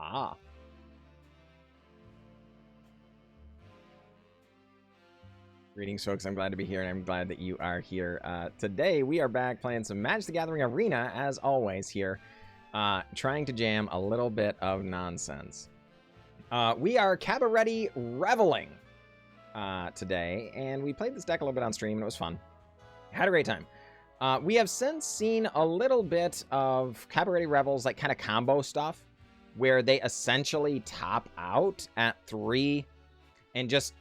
Ah. Greetings, folks. I'm glad to be here, and I'm glad that you are here. Today, we are back playing some Magic the Gathering Arena, as always, here. Trying to jam a little bit of nonsense. We are Cabaretti Reveling today, and we played this deck a little bit on stream, and it was fun. Had a great time. We have since seen a little bit of Cabaretti Revels, like kind of combo stuff, where they essentially top out at 3 and just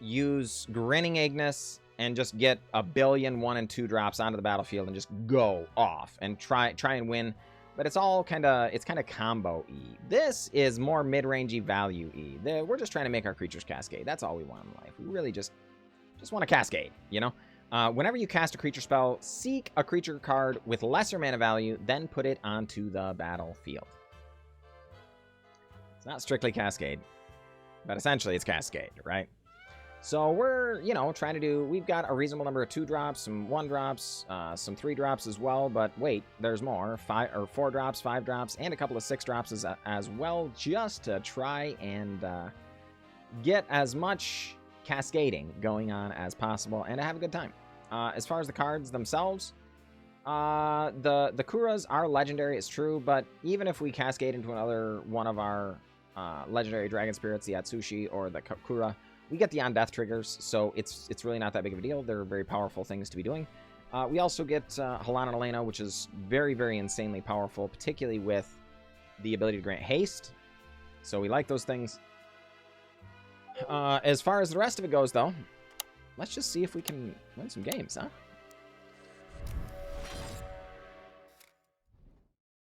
use Grinning Ignis and just get a billion 1 and 2 drops onto the battlefield and just go off and try and win. But it's all kind of combo-y. This is more mid-rangey value-y. We're just trying to make our creatures cascade. That's all we want in life. We really just want to cascade, you know? Whenever you cast a creature spell, seek a creature card with lesser mana value, then put it onto the battlefield. It's not strictly cascade, but essentially it's cascade, right? So we're, you know, trying to do, we've got a reasonable number of 2-drops, some 1-drops, some 3-drops as well, but wait, there's more, 4 drops, 5 drops, and a couple of 6-drops as well, just to try and get as much cascading going on as possible and to have a good time. As far as the cards themselves, the Kuras are legendary, it's true, but even if we cascade into another one of our legendary dragon spirits, the Atsushi or the Kura, we get the on-death triggers, so it's really not that big of a deal. They're very powerful things to be doing. We also get Halana and Alena, which is very, very insanely powerful, particularly with the ability to grant haste. So we like those things. As far as the rest of it goes, though, let's just see if we can win some games, huh?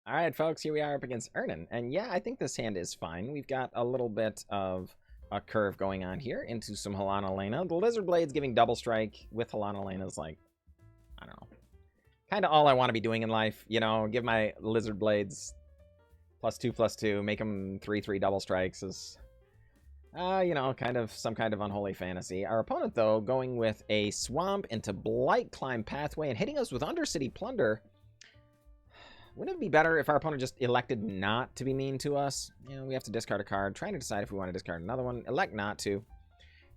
All right, folks, here we are up against Ernan. And yeah, I think this hand is fine. We've got a little bit of a curve going on here into some Halana Alena. The Lizard Blade's giving double strike with Halana Alena is like, I don't know, kind of all I want to be doing in life. You know, give my Lizard Blades +2/+2, make them 3/3 double strikes is, you know, kind of some kind of unholy fantasy. Our opponent, though, going with a Swamp into Blightclimb Pathway and hitting us with Undercity Plunder. Wouldn't it be better if our opponent just elected not to be mean to us? You know, we have to discard a card, trying to decide if we want to discard another one. Elect not to.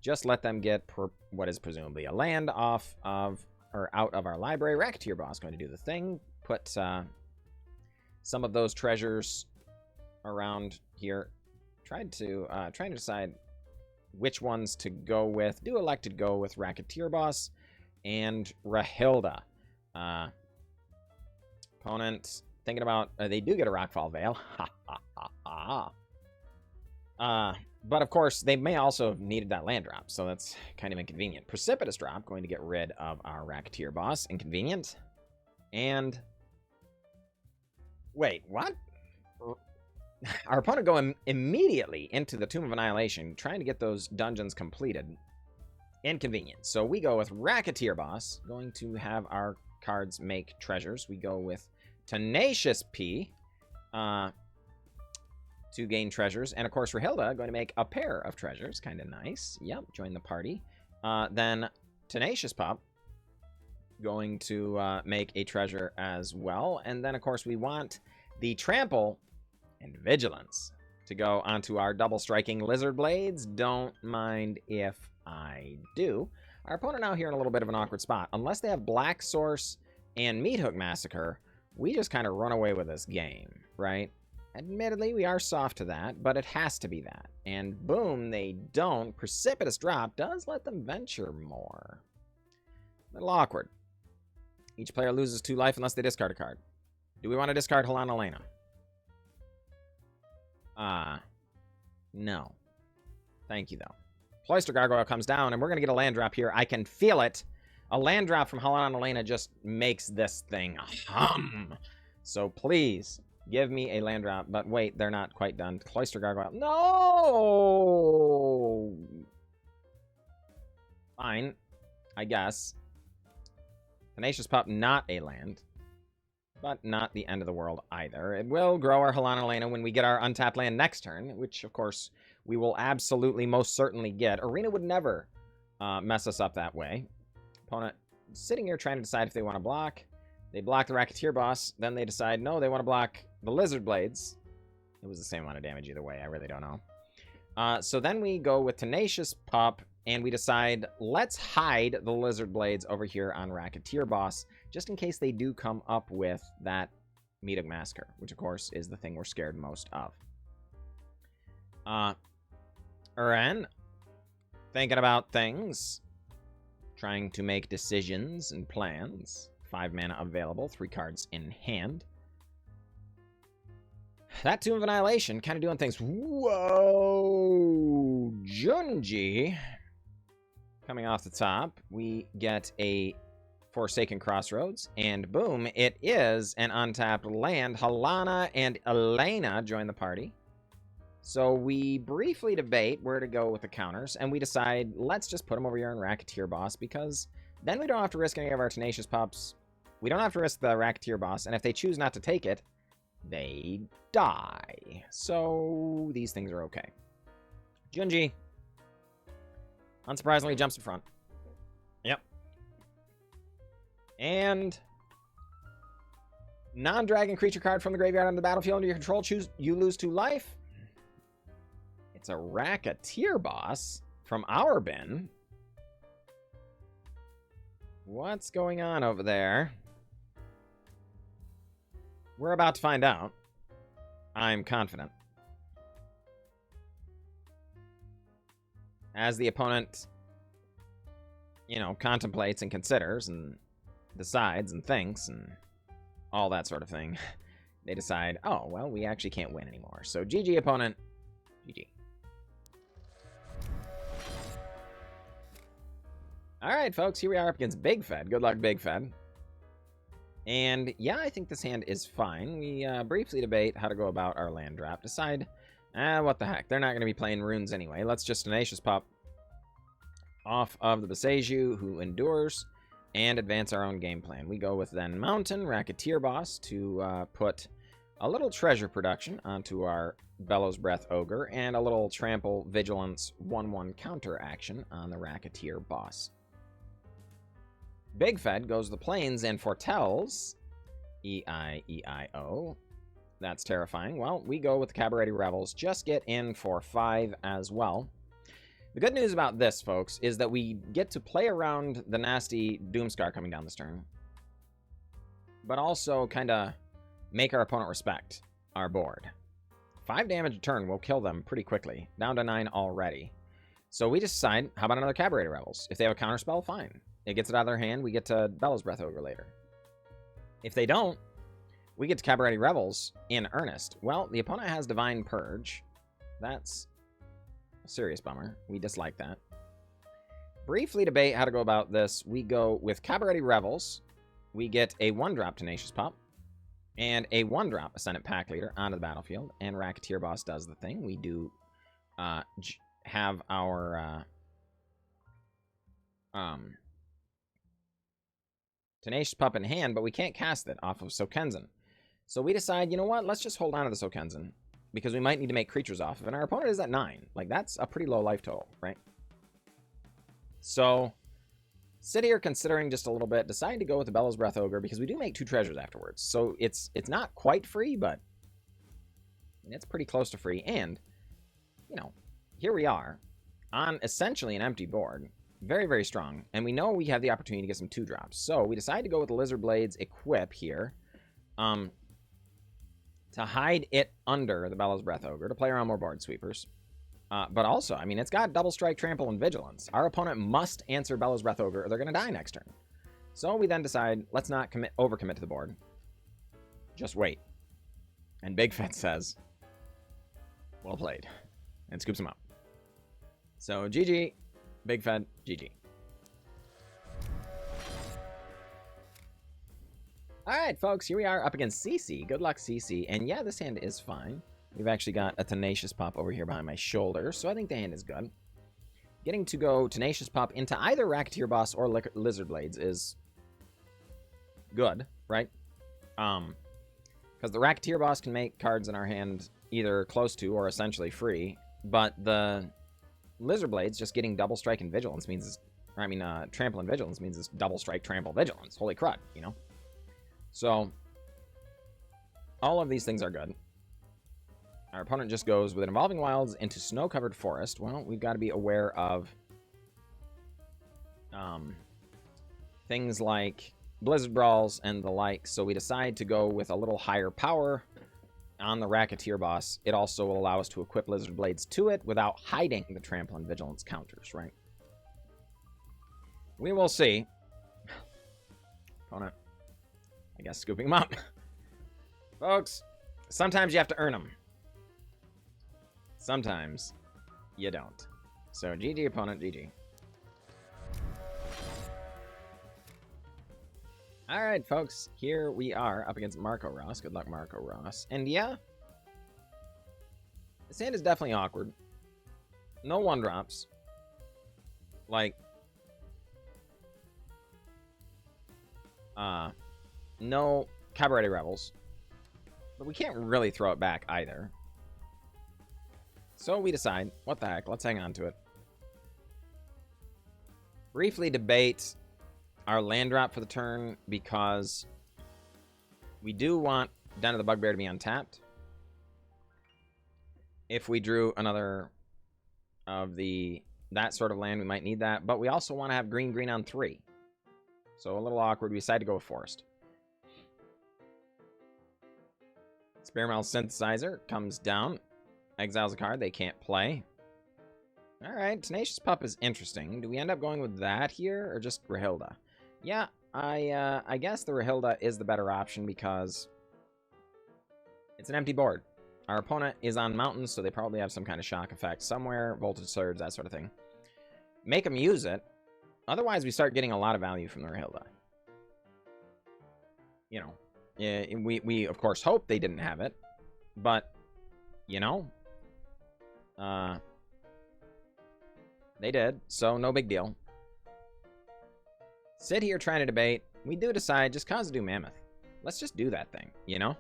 Just let them get what is presumably a land off of, or out of our library. Racketeer Boss going to do the thing. Put some of those treasures around here. Trying to decide which ones to go with. Do elect to go with Racketeer Boss and Rahilda. Opponent thinking about, they do get a Rockfall Vale. But of course, they may also have needed that land drop, so that's kind of inconvenient. Precipitous Drop, going to get rid of our Racketeer Boss. Inconvenient. And wait, what? Our opponent going immediately into the Tomb of Annihilation, trying to get those dungeons completed. Inconvenient. So we go with Racketeer Boss, going to have our cards make treasures. We go with Tenacious P to gain treasures. And of course, Rahilda going to make a pair of treasures. Kind of nice. Yep, join the party. Then Tenacious Pup going to make a treasure as well. And then, of course, we want the Trample and Vigilance to go onto our double striking Lizard Blades. Don't mind if I do. Our opponent now here in a little bit of an awkward spot. Unless they have Black Source and Meathook Massacre, we just kind of run away with this game, right? Admittedly, we are soft to that, but it has to be that. And boom, they don't. Precipitous Drop does let them venture more. A little awkward. Each player loses 2 life unless they discard a card. Do we want to discard Halana Alena? No. Thank you, though. Cloister Gargoyle comes down, and we're going to get a land drop here. I can feel it. A land drop from Halana Alena just makes this thing hum. So please, give me a land drop. But wait, they're not quite done. Cloister Gargoyle. No! Fine, I guess. Tenacious Pup, not a land. But not the end of the world either. It will grow our Halana Alena when we get our untapped land next turn, which, of course, we will absolutely most certainly get. Arena would never mess us up that way. Opponent sitting here trying to decide if they want to block. They block the Racketeer Boss. Then they decide, no, they want to block the Lizard Blades. It was the same amount of damage either way. I really don't know. So then we go with Tenacious Pup, and we decide, let's hide the Lizard Blades over here on Racketeer Boss, just in case they do come up with that Meatug Massacre, which, of course, is the thing we're scared most of. Uren, thinking about things, trying to make decisions and plans. 5 mana available, 3 cards in hand. That Tomb of Annihilation, kind of doing things. Whoa! Junji. Coming off the top, we get a Forsaken Crossroads, and boom, it is an untapped land. Halana and Alena join the party. So we briefly debate where to go with the counters, and we decide, let's just put them over here in Racketeer Boss, because then we don't have to risk any of our Tenacious Pups. We don't have to risk the Racketeer Boss, and if they choose not to take it, they die. So these things are okay. Junji, unsurprisingly, jumps in front. Yep. And non-dragon creature card from the graveyard on the battlefield under your control. Choose, you lose 2 life. It's a Racketeer Boss from our bin. What's going on over there? We're about to find out. I'm confident. As the opponent, you know, contemplates and considers and decides and thinks and all that sort of thing, they decide, oh, well, we actually can't win anymore. So GG, opponent. GG. All right, folks, here we are up against Big Fed. Good luck, Big Fed. And yeah, I think this hand is fine. We briefly debate how to go about our land drop. Decide, what the heck. They're not going to be playing runes anyway. Let's just Tenacious Pup off of the Boseiju, who endures, and advance our own game plan. We go with then Mountain, Racketeer Boss, to put a little treasure production onto our Bellowsbreath Ogre, and a little Trample Vigilance 1/1 counter action on the Racketeer Boss. Big Fed goes to the plains and foretells E-I-E-I-O. That's terrifying. Well, we go with the Cabaretti Revels. Just get in for 5 as well. The good news about this, folks, is that we get to play around the nasty Doomscar coming down this turn, but also kind of make our opponent respect our board. 5 damage a turn will kill them pretty quickly. Down to 9 already. So we just decide, how about another Cabaretti Revels? If they have a counterspell, fine. It gets it out of their hand, we get to Bellowsbreath Ogre later. If they don't, we get to Cabaretti Revels in earnest. Well, the opponent has Divine Purge. That's a serious bummer. We dislike that. Briefly debate how to go about this. We go with Cabaretti Revels. We get a 1-drop Tenacious Pup and a 1-drop Ascendant Packleader onto the battlefield, and Racketeer Boss does the thing. We do have our Tenacious Pup in hand, but we can't cast it off of Sokenzan. So we decide, you know what, let's just hold on to the Sokenzan, because we might need to make creatures off of it, and our opponent is at 9. Like, that's a pretty low life total, right? So, sit here considering just a little bit, decide to go with the Bellowsbreath Ogre, because we do make 2 treasures afterwards. So it's not quite free, but it's pretty close to free. And, you know, here we are on essentially an empty board. Very, very strong. And we know we have the opportunity to get some 2-drops. So we decide to go with the Lizard Blades equip here. To hide it under the Bellowsbreath Ogre, to play around more board sweepers. But also, I mean, it's got Double Strike, Trample, and Vigilance. Our opponent must answer Bellowsbreath Ogre, or they're going to die next turn. So we then decide, let's not overcommit to the board. Just wait. And Big Fed says, well played. And scoops him up. So GG, Big Fed, GG. Alright, folks, here we are up against CC. Good luck, CC. And yeah, this hand is fine. We've actually got a Tenacious Pup over here behind my shoulder, so I think the hand is good. Getting to go Tenacious Pup into either Racketeer Boss or Lizard Blades is good, right? Because the Racketeer Boss can make cards in our hand either close to or essentially free, but the Lizard Blades just getting Double Strike and Vigilance means, Trample and Vigilance means it's Double Strike, Trample, Vigilance. Holy crud, you know? So, all of these things are good. Our opponent just goes with an Evolving Wilds into snow-covered forest. Well, we've got to be aware of things like Blizzard Brawls and the like, so we decide to go with a little higher power on the Racketeer Boss. It also will allow us to equip Lizard Blades to it without hiding the Trample and Vigilance counters, right? We will see. Opponent, I guess, scooping them up. Folks, sometimes you have to earn them. Sometimes you don't. So, GG, opponent, GG. Alright, folks, here we are up against Marco Ross. Good luck, Marco Ross. And yeah, this hand is definitely awkward. No 1-drops. Like, no Cabaretti Revels. But we can't really throw it back either. So we decide, what the heck, let's hang on to it. Briefly debate our land drop for the turn because we do want Den of the Bugbear to be untapped. If we drew another of that sort of land, we might need that. But we also want to have green on 3. So a little awkward. We decide to go with Forest. Spearmail Synthesizer comes down. Exiles a card they can't play. Alright, Tenacious Pup is interesting. Do we end up going with that here or just Rahilda? Yeah, I guess the Rahilda is the better option because it's an empty board. Our opponent is on mountains, so they probably have some kind of shock effect somewhere, voltage surge, that sort of thing. Make them use it. Otherwise, we start getting a lot of value from the Rahilda. You know, we of course hope they didn't have it, but you know, they did, so no big deal. Sit here trying to debate. We do decide, just Kazandu Mammoth. Let's just do that thing, you know?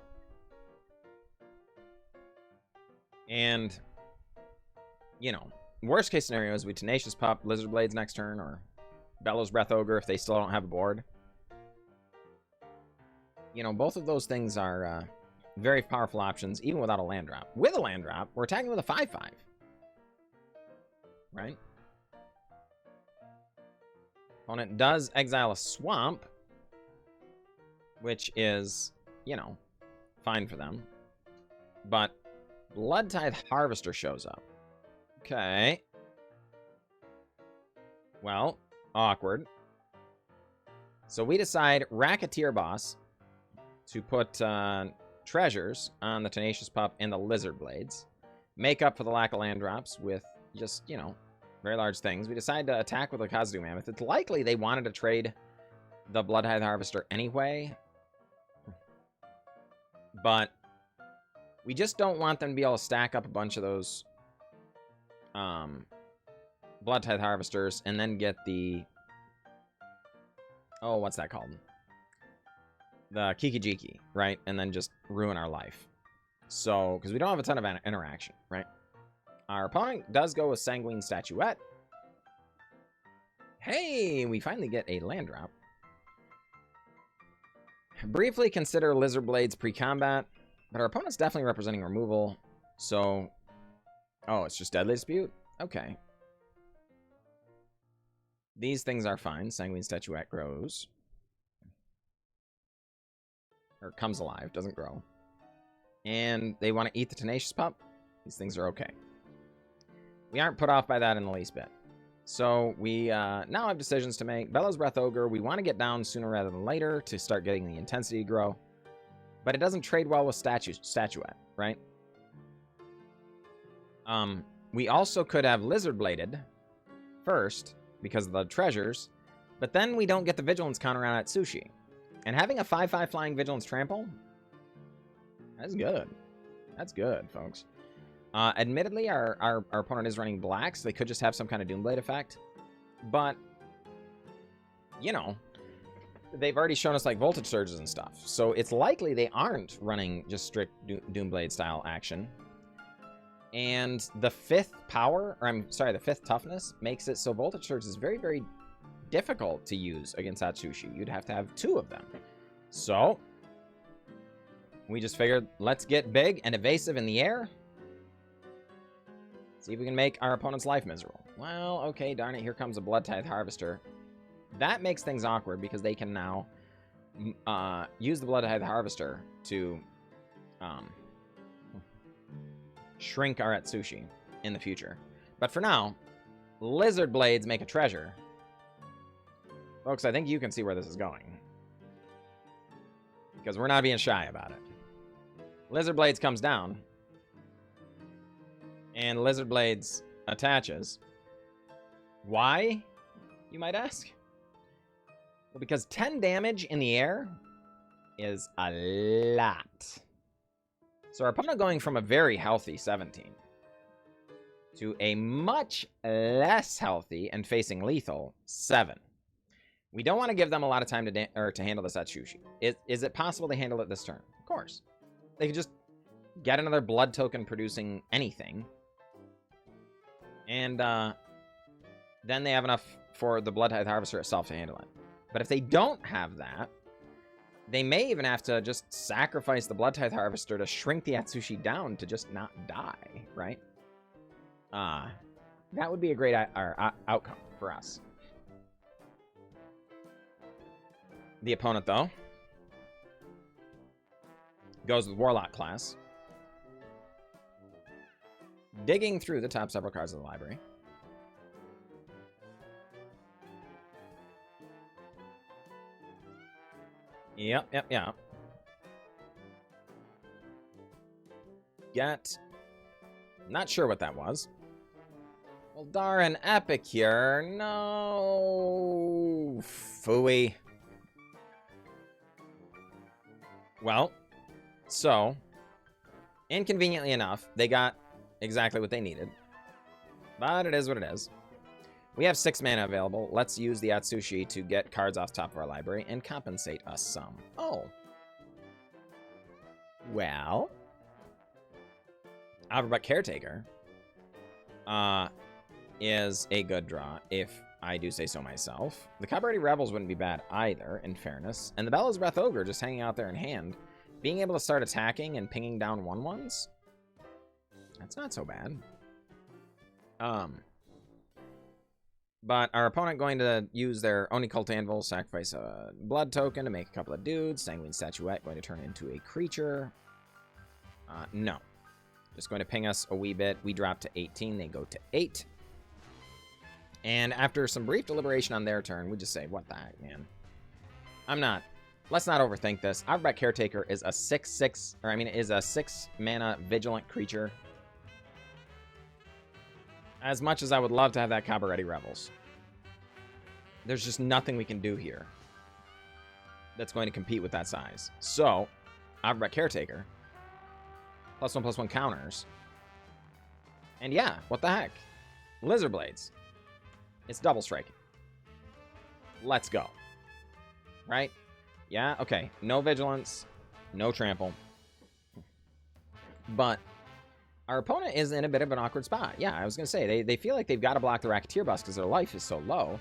And, you know, worst case scenario is we Tenacious Pup, Lizard Blades next turn, or Bellowsbreath Ogre if they still don't have a board. You know, both of those things are very powerful options, even without a land drop. With a land drop, we're attacking with a 5/5. Right? Opponent does exile a swamp, which is, you know, fine for them. But Blood Tithe Harvester shows up. Okay. Well, awkward. So we decide Racketeer Boss to put treasures on the Tenacious Pup and the Lizard Blades. Make up for the lack of land drops with just, you know, very large things. We decide to attack with a Kazandu Mammoth. It's likely they wanted to trade the Blood Tithe Harvester anyway. But we just don't want them to be able to stack up a bunch of those Blood Tithe Harvesters and then get the... Oh, what's that called? The Kikijiki, right? And then just ruin our life. So, because we don't have a ton of interaction, right? Our opponent does go with Sanguine Statuette. Hey, we finally get a land drop. Briefly consider Lizard Blades pre-combat, but our opponent's definitely representing removal, so... Oh, it's just Deadly Dispute? Okay. These things are fine. Sanguine Statuette grows. Or comes alive, doesn't grow. And they want to eat the Tenacious Pup. These things are okay. We aren't put off by that in the least bit. So we now have decisions to make. Bellowsbreath Ogre, we want to get down sooner rather than later to start getting the intensity to grow. But it doesn't trade well with Statuette, right? We also could have Lizard Bladed first because of the treasures, but then we don't get the Vigilance counter on Atsushi. And having a 5/5 flying Vigilance Trample, that's good. That's good, folks. Admittedly, our opponent is running black, so they could just have some kind of Doomblade effect. But, you know, they've already shown us, like, voltage surges and stuff. So it's likely they aren't running just strict Doomblade style action. And the 5th power, or I'm sorry, the 5th toughness makes it so voltage surge is very, very difficult to use against Atsushi. You'd have to have 2 of them. So we just figured, let's get big and evasive in the air. See if we can make our opponent's life miserable. Well, okay, darn it, here comes a Blood Tithe Harvester. That makes things awkward because they can now use the Blood Tithe Harvester to shrink our Atsushi in the future. But for now, Lizard Blades make a treasure. Folks, I think you can see where this is going. Because we're not being shy about it. Lizard Blades comes down. And Lizard Blades attaches. Why, you might ask? Well, because 10 damage in the air is a lot. So our opponent going from a very healthy 17 to a much less healthy and facing lethal 7. We don't want to give them a lot of time to handle this Atsushi. Is it possible to handle it this turn? Of course. They could just get another blood token producing anything. And then they have enough for the Blood Tithe Harvester itself to handle it. But if they don't have that, they may even have to just sacrifice the Blood Tithe Harvester to shrink the Atsushi down to just not die, right? That would be a great outcome for us. The opponent, though, goes with Warlock class. Digging through the top several cards of the library. Yep. Not sure what that was. Well, darn Epicure. No. Phooey. Well, so, inconveniently enough, they got exactly what they needed. But it is what it is. We have 6 mana available. Let's use the Atsushi to get cards off the top of our library and compensate us some. Oh. Well. Avabruck Caretaker is a good draw, if I do say so myself. The Cabaretti Revels wouldn't be bad either, in fairness. And the Bellowsbreath Ogre just hanging out there in hand. Being able to start attacking and pinging down 1/1s, that's not so bad. But our opponent going to use their Oni Cult Anvil, sacrifice a blood token to make a couple of dudes. Sanguine Statuette going to turn into a creature. No. Just going to ping us a wee bit. We drop to 18. They go to 8. And after some brief deliberation on their turn, we just say, what the heck, man? Let's not overthink this. Avabruck Caretaker is a 6/6, is a 6 mana vigilant creature. As much as I would love to have that Cabaretti Revels, there's just nothing we can do here that's going to compete with that size. So, Avabruck Caretaker, +1/+1 counters. And yeah, what the heck? Lizard Blades. It's double striking. Let's go. Right? Yeah, okay. No vigilance, no trample. But our opponent is in a bit of an awkward spot. Yeah, I was going to say, they feel like they've got to block the Racketeer Boss because their life is so low.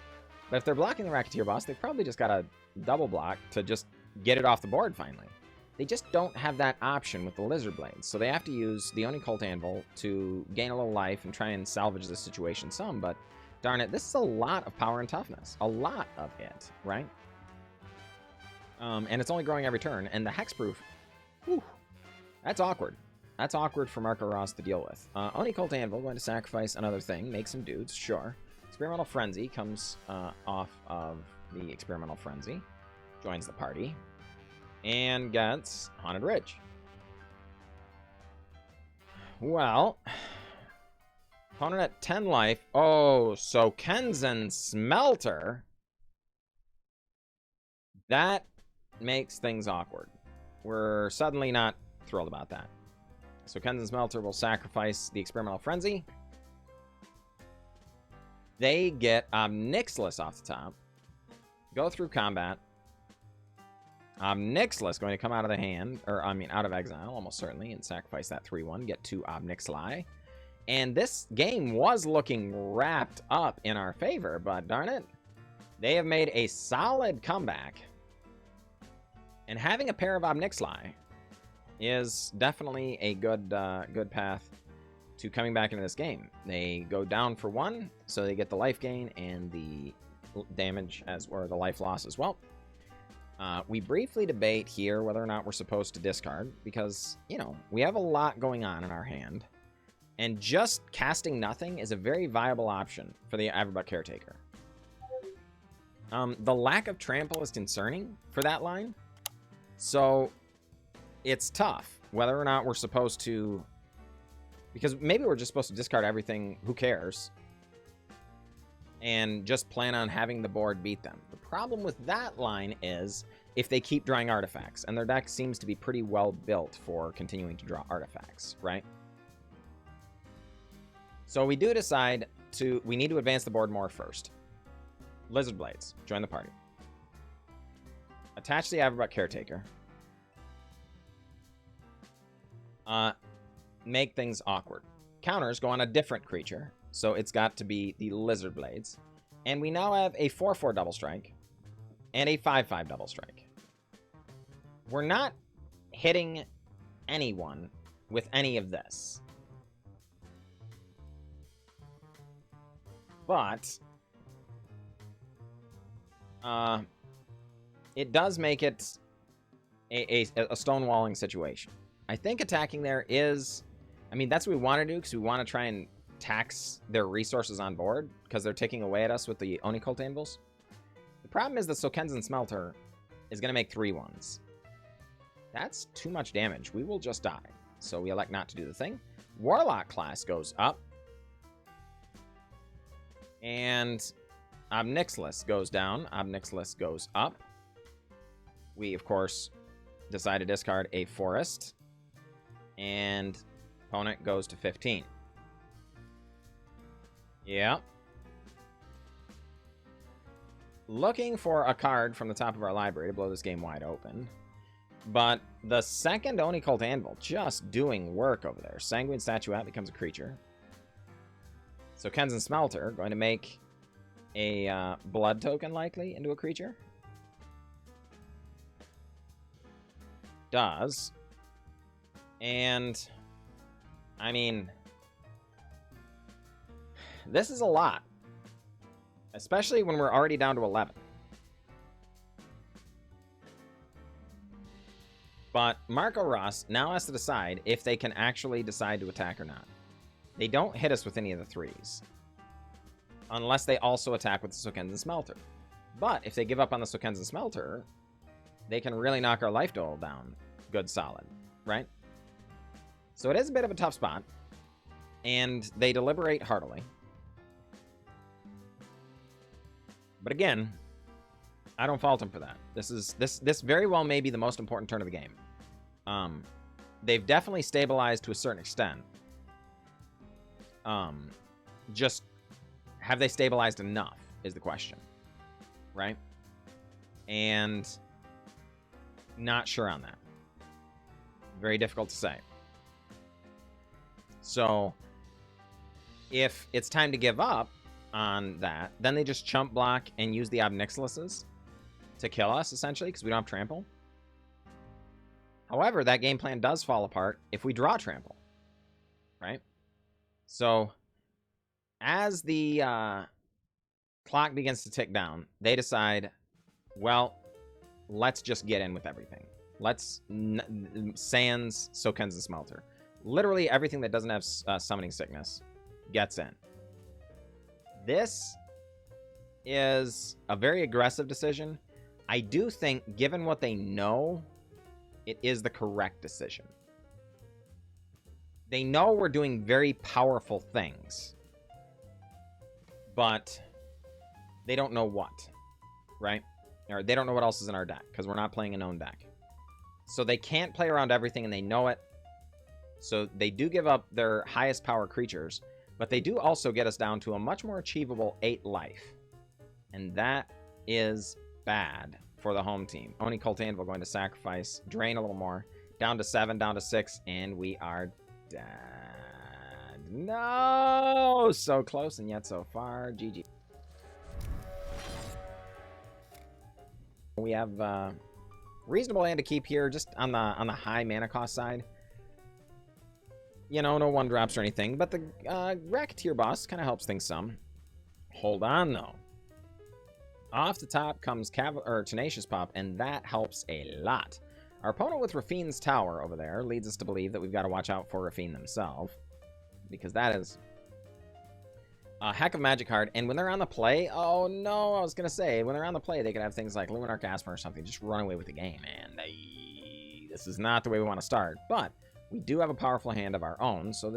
But if they're blocking the Racketeer Boss, they've probably just got to double block to just get it off the board finally. They just don't have that option with the Lizard Blades. So they have to use the Oni Cult Anvil to gain a little life and try and salvage the situation some. But darn it, this is a lot of power and toughness. A lot of it, right? And it's only growing every turn. And the Hexproof, whew, that's awkward. That's awkward for Marco Ross to deal with. Oni Cult Anvil going to sacrifice another thing, make some dudes, sure. Experimental Frenzy comes off of the Experimental Frenzy, joins the party, and gets Haunted Ridge. Well, opponent at 10 life. Oh, Sokenzan Smelter. That makes things awkward. We're suddenly not thrilled about that. Sokenzan Smelter will sacrifice the Experimental Frenzy. They get Obnixilis off the top. Go through combat. Obnixilis going to come out of the hand, or out of exile, almost certainly, and sacrifice that 3/1, get 2 Obnixili. And this game was looking wrapped up in our favor, but darn it, they have made a solid comeback. And having a pair of Obnixili is definitely a good path to coming back into this game. They go down for 1, so they get the life gain and the damage or the life loss as well. We briefly debate here whether or not we're supposed to discard because, you know, we have a lot going on in our hand. And just casting nothing is a very viable option for the Avabruck Caretaker. The lack of trample is concerning for that line. So it's tough whether or not we're supposed to... Because maybe we're just supposed to discard everything, who cares? And just plan on having the board beat them. The problem with that line is if they keep drawing artifacts, and their deck seems to be pretty well built for continuing to draw artifacts, right? So we do decide we need to advance the board more first. Lizard Blades, join the party. Attach the Avabruck Caretaker. Make things awkward. Counters go on a different creature, so it's got to be the Lizard Blades. And we now have a 4/4 double strike and a 5/5 double strike. We're not hitting anyone with any of this. But it does make it a stonewalling situation. I think attacking there is... I mean, that's what we want to do because we want to try and tax their resources on board because they're taking away at us with the Onicult Anvils. The problem is the Sokenzan Smelter is going to make 3/1s. That's too much damage. We will just die. So we elect not to do the thing. Warlock class goes up. And Obnixilis goes down. Obnixilis goes up. We, of course, decide to discard a Forest. And opponent goes to 15. Yeah. Looking for a card from the top of our library to blow this game wide open. But the second Onicult Anvil just doing work over there. Sanguine Statuette becomes a creature. So Sokenzan Smelter going to make a blood token likely into a creature. Does. And I mean, this is a lot. Especially when we're already down to 11. But Marco Ross now has to decide if they can actually decide to attack or not. They don't hit us with any of the 3s. Unless they also attack with the Sokenzan Smelter. But if they give up on the Sokenzan Smelter, they can really knock our life total down good solid, right? So it is a bit of a tough spot. And they deliberate heartily. But again, I don't fault them for that. This very well may be the most important turn of the game. They've definitely stabilized to a certain extent. Just have they stabilized enough is the question, right? And not sure on that. Very difficult to say. So if it's time to give up on that, then they just chump block and use the Obnixilises to kill us, essentially, because we don't have trample. However, that game plan does fall apart if we draw trample, right? So as the clock begins to tick down, they decide, well, let's just get in with everything. Let's sans Sokenzan Smelter. Literally everything that doesn't have summoning sickness gets in. This is a very aggressive decision. I do think, given what they know, it is the correct decision. They know we're doing very powerful things, but they don't know what, right? Or they don't know what else is in our deck, because we're not playing a known deck. So they can't play around everything, and they know it. So they do give up their highest power creatures, but they do also get us down to a much more achievable 8 life. And that is bad for the home team. Onicult Anvil going to sacrifice, drain a little more, down to 7, down to 6, and we are dead. No! So close and yet so far. GG. We have reasonable land to keep here, just on the high mana cost side. you know, no 1-drops or anything. But the Racketeer Boss kind of helps things some. Hold on, though. Off the top comes Tenacious Pup, and that helps a lot. Our opponent with Rafine's Tower over there leads us to believe that we've got to watch out for Rafine themselves, because that is a heck of a magic card. And when they're on the play, oh no, I was going to say, when they're on the play, they could have things like Luminarch Asper or something, just run away with the game, and this is not the way we want to start. But we do have a powerful hand of our own, so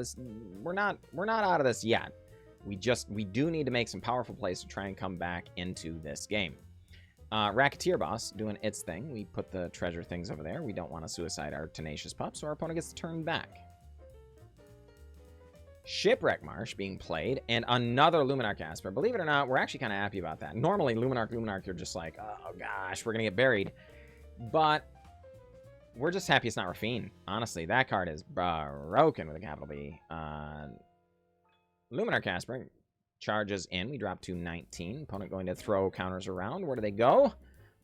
we're not out of this yet. We do need to make some powerful plays to try and come back into this game. Racketeer Boss doing its thing. We put the treasure things over there. We don't want to suicide our Tenacious Pup, so our opponent gets to turn back. Shipwreck Marsh being played, and another Luminarch Asper. Believe it or not, we're actually kind of happy about that. Normally, Luminarch, you're just like, oh gosh, we're going to get buried. But we're just happy it's not Rafine. Honestly, that card is broken with a capital B. Luminarch Asper charges in. We drop to 19. Opponent going to throw counters around. Where do they go?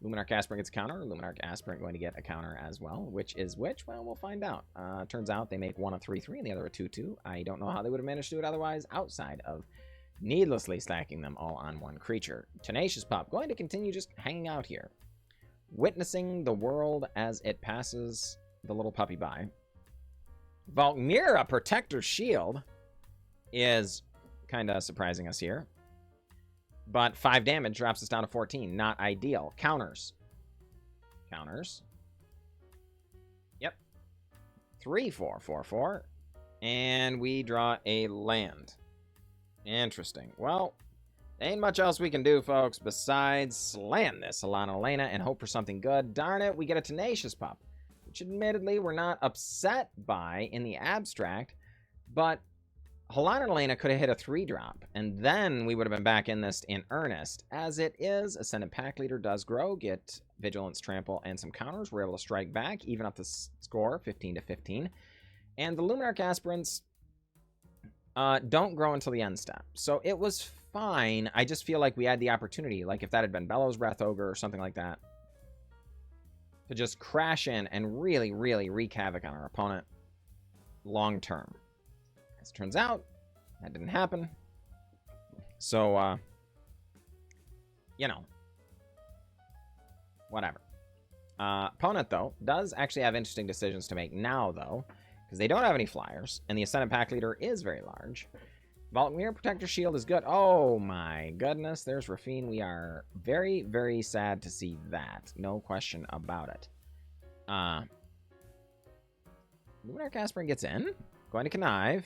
Luminarch Aspirant gets a counter. Luminarch Aspirant going to get a counter as well. Which is which? Well, we'll find out. Turns out they make one a 3/3 and the other a 2/2. I don't know how they would have managed to do it otherwise outside of needlessly stacking them all on one creature. Tenacious Pup going to continue just hanging out here, witnessing the world as it passes the little puppy by. Valmira Protector Shield is kind of surprising us here. But 5 damage drops us down to 14. Not ideal. Counters. Counters. Yep. 3/4/4/4. And we draw a land. Interesting. Well, ain't much else we can do, folks, besides slam this Alena and hope for something good. Darn it, we get a Tenacious Pup, which admittedly we're not upset by in the abstract, but Halana and Alena could have hit a 3-drop, and then we would have been back in this in earnest. As it is, Ascendant Packleader does grow, get Vigilance, Trample, and some counters. We're able to strike back, even up the score, 15-15. And the Luminarch Aspirants don't grow until the end step. So it was fine. I just feel like we had the opportunity, like if that had been Bellowsbreath Ogre or something like that, to just crash in and really, really wreak havoc on our opponent long term. As it turns out, that didn't happen. So, you know, whatever. Opponent, though, does actually have interesting decisions to make now, though, because they don't have any flyers, and the Ascendant Packleader is very large. Valmira Protector Shield is good. Oh, my goodness. There's Rafine. We are very, very sad to see that. No question about it. Luminarch Aspirant gets in. Going to connive.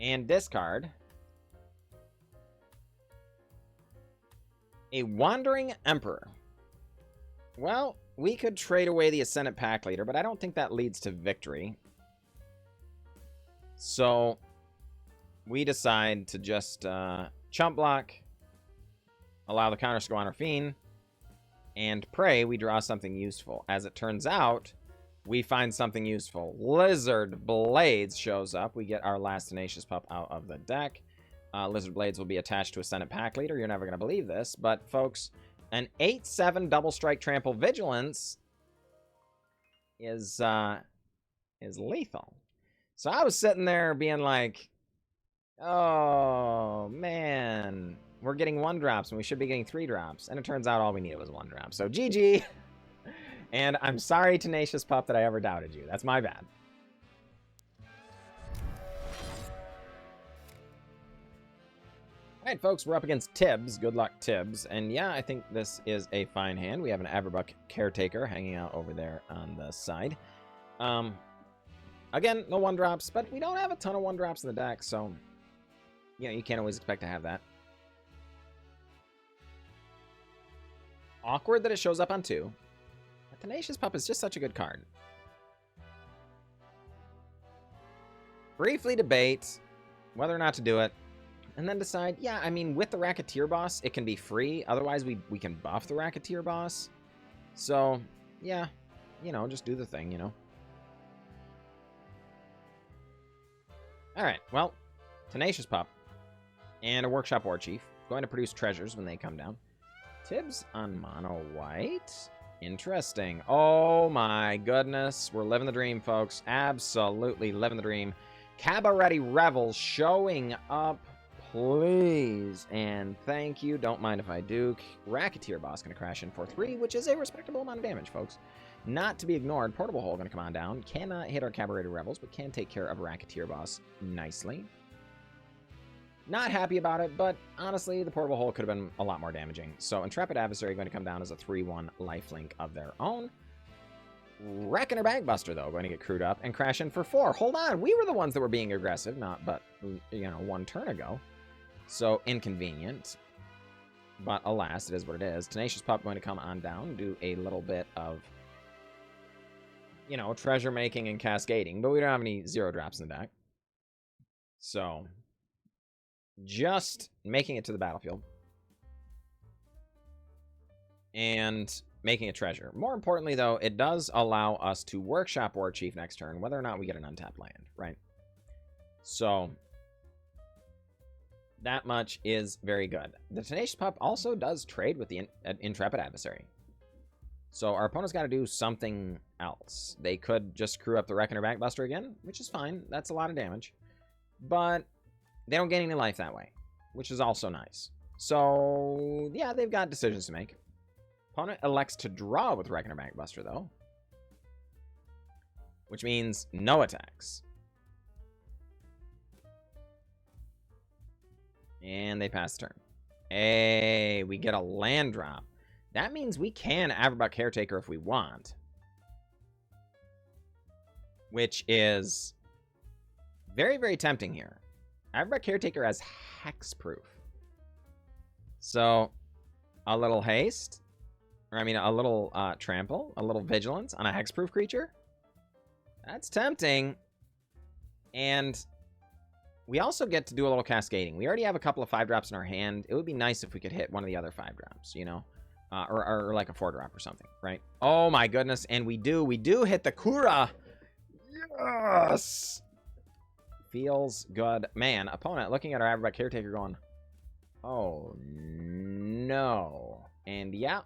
And discard a Wandering Emperor. Well, we could trade away the Ascendant Packleader, but I don't think that leads to victory. So we decide to just chump block, allow the counters to go on Rafine, and pray we draw something useful. As it turns out, we find something useful. Lizard Blades shows up. We get our last Tenacious Pup out of the deck. Lizard Blades will be attached to Ascendant Packleader. You're never going to believe this, but folks, an 8/7 double strike trample vigilance is lethal. So I was sitting there being like, oh man, we're getting 1-drops and we should be getting 3-drops. And it turns out all we needed was 1-drop. So GG. And I'm sorry, Tenacious Pup, that I ever doubted you. That's my bad. Alright, folks, we're up against Tibbs. Good luck, Tibbs. And yeah, I think this is a fine hand. We have an Avabruck Caretaker hanging out over there on the side. Again, no 1-drops, but we don't have a ton of 1-drops in the deck, so you know, you can't always expect to have that. Awkward that it shows up on 2. Tenacious Pup is just such a good card. Briefly debate whether or not to do it, and then decide, yeah, I mean, with the Racketeer Boss, it can be free. Otherwise, we can buff the Racketeer Boss. So, yeah, you know, just do the thing, you know. Alright, well, Tenacious Pup and a Workshop Warchief going to produce treasures when they come down. Tibbs on mono white. Interesting. Oh my goodness. We're living the dream, folks. Absolutely living the dream. Cabaretti Revels showing up, please. And thank you. Don't mind if I do. Racketeer Boss going to crash in for 3, which is a respectable amount of damage, folks. Not to be ignored. Portable Hole going to come on down. Cannot hit our Cabaretti Revels, but can take care of Racketeer Boss nicely. Not happy about it, but honestly, the Portable Hole could have been a lot more damaging. So Intrepid Adversary going to come down as a 3-1 lifelink of their own. Reckoner Bagbuster, though, going to get crewed up and crash in for 4. Hold on, we were the ones that were being aggressive, not but, you know, 1 turn ago. So inconvenient. But alas, it is what it is. Tenacious Pup going to come on down, do a little bit of, you know, treasure making and cascading, but we don't have any 0 drops in the deck. So just making it to the battlefield and making a treasure. More importantly, though, it does allow us to Workshop Warchief next turn, whether or not we get an untapped land, right? So that much is very good. The Tenacious Pup also does trade with the Intrepid Adversary. So our opponent's got to do something else. They could just crew up the Reckoner Backbuster again, which is fine. That's a lot of damage. But they don't gain any life that way, which is also nice. So, yeah, they've got decisions to make. Opponent elects to draw with Reckoner Backbuster, though. Which means no attacks. And they pass the turn. Hey, we get a land drop. That means we can Avabruck Caretaker if we want. Which is very, very tempting here. Avabruck Caretaker has hexproof. So, a little haste. Or, I mean, a little trample. A little vigilance on a hexproof creature. That's tempting. And we also get to do a little cascading. We already have a couple of 5-drops in our hand. It would be nice if we could hit one of the other 5-drops, you know? Or like a 4-drop or something, right? Oh my goodness, and we do hit the Kura! Yes! Feels good. Man, opponent looking at our Avabruck Caretaker going, oh no. And yeah,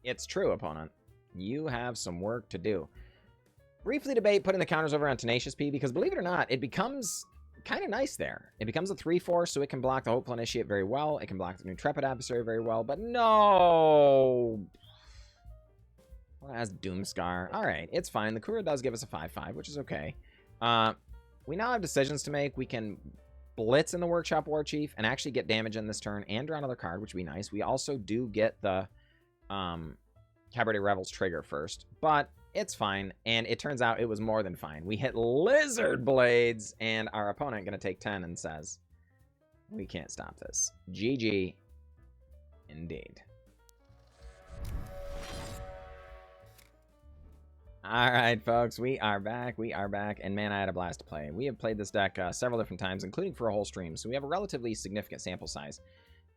it's true, opponent. You have some work to do. Briefly debate putting the counters over on Tenacious P, because believe it or not, it becomes kind of nice there. It becomes a 3/4, so it can block the Hopeful Initiate very well. It can block the Intrepid Adversary very well, but no! Well, it has Doomscar. Alright, it's fine. The Kura does give us a 5/5, which is okay. We now have decisions to make. We can blitz in the Workshop Warchief and actually get damage in this turn and draw another card, which would be nice. We also do get the Cabaretti Revels trigger first, but it's fine, and it turns out it was more than fine. We hit Lizard Blades, and our opponent going to take 10 and says, we can't stop this. GG, indeed. All right, folks, we are back, and man, I had a blast to play. We have played this deck several different times, including for a whole stream, so we have a relatively significant sample size.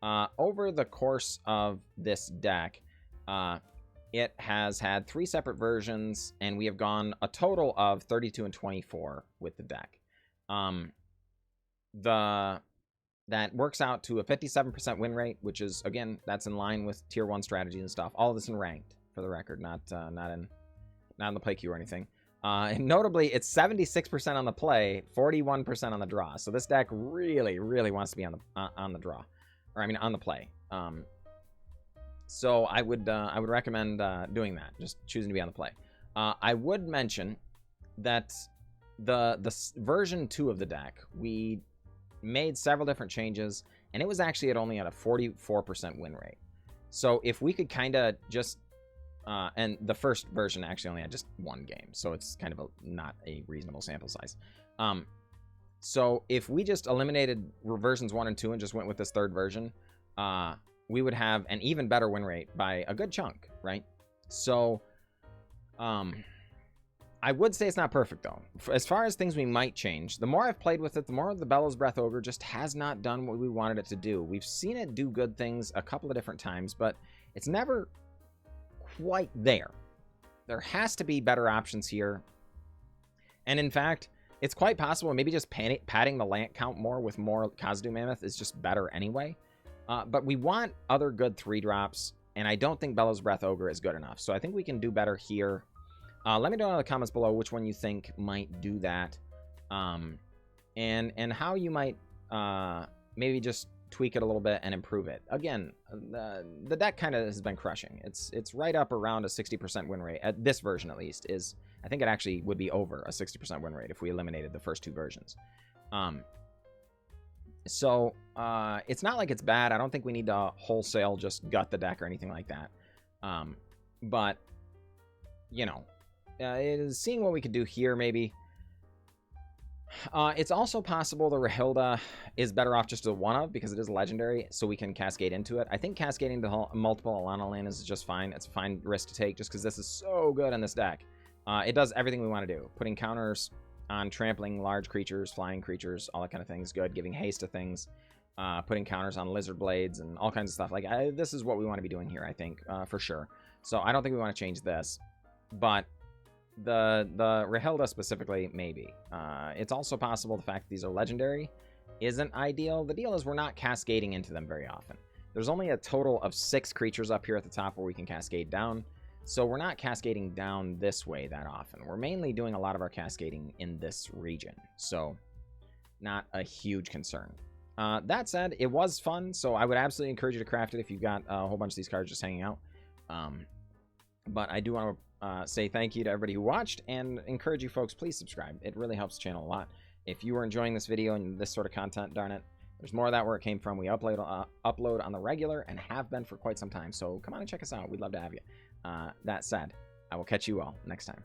Over the course of this deck, it has had 3 separate versions, and we have gone a total of 32 and 24 with the deck. That works out to a 57% win rate, which is, again, that's in line with tier 1 strategies and stuff. All of this in ranked, for the record, not in the play queue or anything. And notably, it's 76% on the play, 41% on the draw. So this deck really, really wants to be on the draw, or I mean on the play. So I would recommend doing that, just choosing to be on the play. I would mention that the version 2 of the deck, we made several different changes, and it was actually only at a 44% win rate. So if we could kind of just and the first version actually only had just 1 game, so it's kind of not a reasonable sample size. So if we just eliminated versions 1 and 2 and just went with this 3rd version, we would have an even better win rate by a good chunk, right? So, I would say it's not perfect, though. As far as things we might change, the more I've played with it, the more the Bellowsbreath Ogre just has not done what we wanted it to do. We've seen it do good things a couple of different times, but it's never quite there. There has to be better options here. And in fact, it's quite possible maybe just padding the land count more with more Kazandu Mammoth is just better anyway. But we want other good 3-drops And I don't think Bellowsbreath Ogre is good enough. So I think we can do better here. Let me know in the comments below which one you think might do that. And how you might maybe just tweak it a little bit and improve it. Again, the deck kind of has been crushing. It's right up around a 60% win rate. At this version, at least, is I think it actually would be over a 60% win rate if we eliminated the first two versions. So it's not like it's bad. I don't think we need to wholesale just gut the deck or anything like that. But, you know, seeing what we could do here, maybe. It's also possible the Rahilda is better off just a one-of because it is legendary, so we can cascade into it. I think cascading to multiple Alana Alenas is just fine. It's a fine risk to take just because this is so good in this deck. It does everything we want to do. Putting counters on trampling large creatures, flying creatures, all that kind of thing is good. Giving haste to things, putting counters on lizard blades and all kinds of stuff. Like this is what we want to be doing here, I think, for sure. So I don't think we want to change this, but the Rahilda specifically, maybe. It's also possible the fact that these are legendary isn't ideal. The deal is we're not cascading into them very often. There's only a total of 6 creatures up here at the top where we can cascade down. So we're not cascading down this way that often. We're mainly doing a lot of our cascading in this region. So not a huge concern. That said, it was fun. So I would absolutely encourage you to craft it if you've got a whole bunch of these cards just hanging out. But I do want to say thank you to everybody who watched and encourage you folks, please subscribe. It really helps the channel a lot. If you were enjoying this video and this sort of content, darn it, there's more of that where it came from. We upload on the regular and have been for quite some time. So come on and check us out. We'd love to have you. That said, I will catch you all next time.